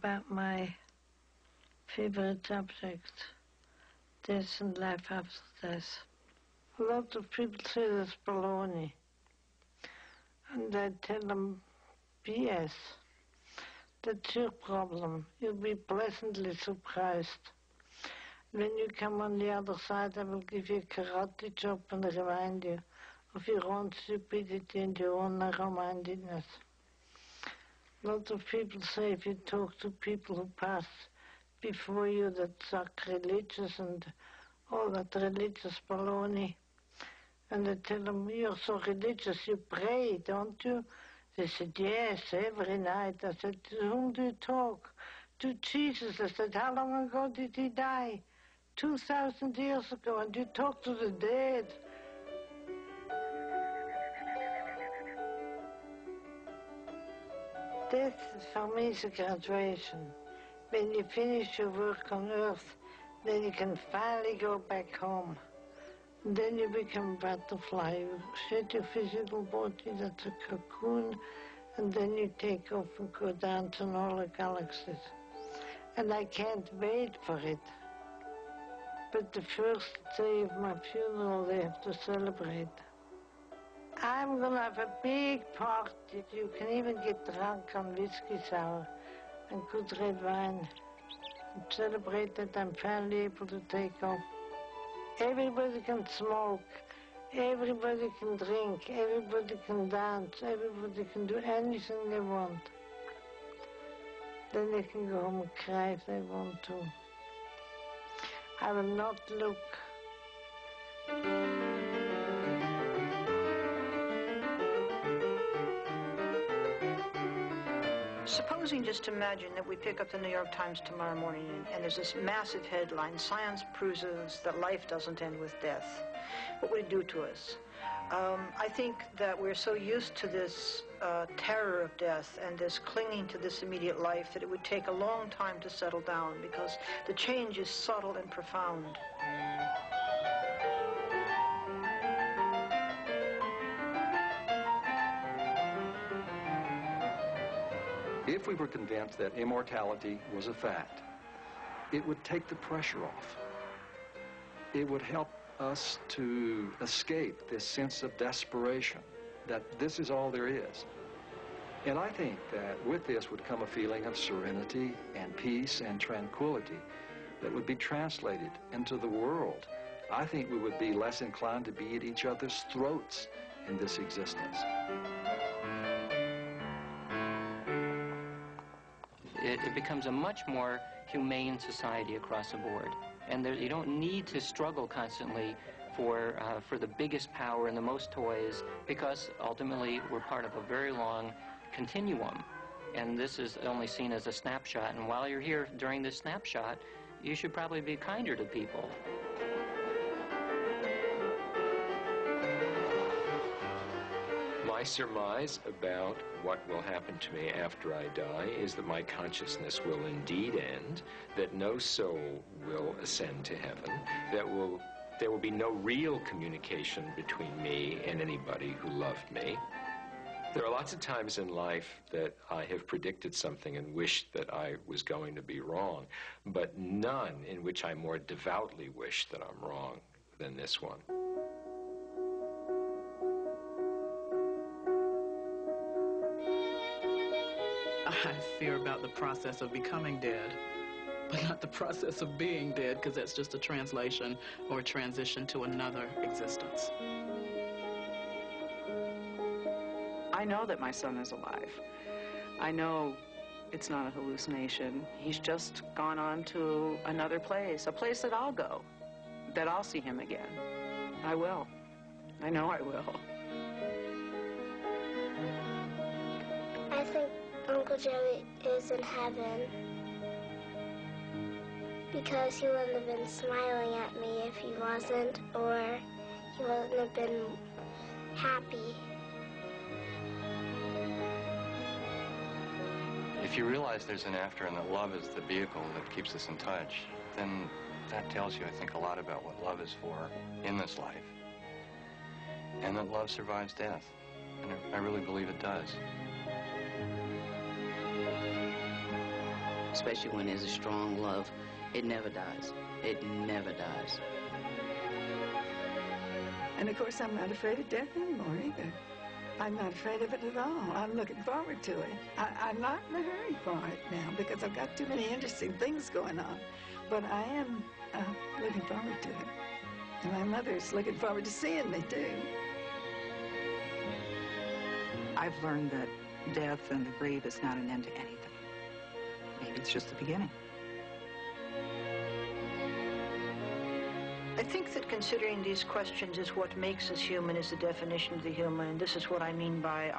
about my favorite subject, death and life after death. A lot of people say that's baloney. And I tell them, BS. That's your problem. You'll be pleasantly surprised. When you come on the other side, I will give you a karate chop and remind you of your own stupidity and your own narrow-mindedness. A lot of people say if you talk to people who passed before you that sacrilegious and all that religious baloney, and I tell them, you're so religious, you pray, don't you? They said, yes, every night. I said, to whom do you talk? To Jesus. I said, how long ago did he die? 2,000 years ago, and you talk to the dead. Death, for me, is a graduation. When you finish your work on earth, then you can finally go back home. And then you become a butterfly. You shed your physical body, that's a cocoon, and then you take off and go dance in all the galaxies. And I can't wait for it. But the first day of my funeral, they have to celebrate. I'm going to have a big party. You can even get drunk on whiskey sour and good red wine. And celebrate that I'm finally able to take off. Everybody can smoke. Everybody can drink. Everybody can dance. Everybody can do anything they want. Then they can go home and cry if they want to. I will not look. Supposing, just imagine that we pick up the New York Times tomorrow morning and there's this massive headline, science proves that life doesn't end with death. What would it do to us? I think that we're so used to this terror of death and this clinging to this immediate life that it would take a long time to settle down because the change is subtle and profound. If we were convinced that immortality was a fact, it would take the pressure off. It would help us to escape this sense of desperation, that this is all there is. And I think that with this would come a feeling of serenity and peace and tranquility that would be translated into the world. I think we would be less inclined to be at each other's throats in this existence. It becomes a much more humane society across the board. And you don't need to struggle constantly for the biggest power and the most toys, because ultimately we're part of a very long continuum. And this is only seen as a snapshot. And while you're here during this snapshot, you should probably be kinder to people. My surmise about what will happen to me after I die is that my consciousness will indeed end, that no soul will ascend to heaven, there will be no real communication between me and anybody who loved me. There are lots of times in life that I have predicted something and wished that I was going to be wrong, but none in which I more devoutly wish that I'm wrong than this one. I fear about the process of becoming dead, but not the process of being dead, because that's just a translation or a transition to another existence. I know that my son is alive. I know it's not a hallucination. He's just gone on to another place, a place that I'll go, that I'll see him again. I will. I know I will. I think Uncle Joey is in heaven because he wouldn't have been smiling at me if he wasn't, or he wouldn't have been happy. If you realize there's an after and that love is the vehicle that keeps us in touch, then that tells you, I think, a lot about what love is for in this life. And that love survives death. And I really believe it does. especially when there's a strong love. It never dies. It never dies. And of course, I'm not afraid of death anymore either. I'm not afraid of it at all. I'm looking forward to it. I'm not in a hurry for it now because I've got too many interesting things going on. But I am looking forward to it. And my mother's looking forward to seeing me, too. I've learned that death and the grave is not an end to anything. Maybe it's just the beginning. I think that considering these questions is what makes us human, is the definition of the human, and this is what I mean by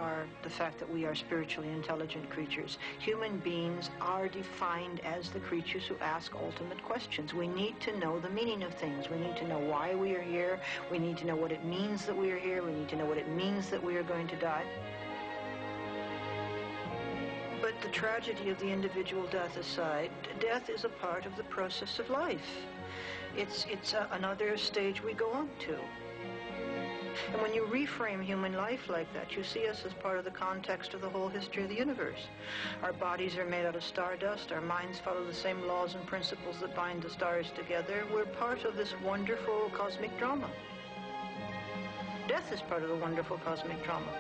the fact that we are spiritually intelligent creatures. Human beings are defined as the creatures who ask ultimate questions. We need to know the meaning of things. We need to know why we are here. We need to know what it means that we are here. We need to know what it means that we are going to die. But the tragedy of the individual death aside, death is a part of the process of life. It's another stage we go on to. And when you reframe human life like that, you see us as part of the context of the whole history of the universe. Our bodies are made out of stardust. Our minds follow the same laws and principles that bind the stars together. We're part of this wonderful cosmic drama. Death is part of the wonderful cosmic drama.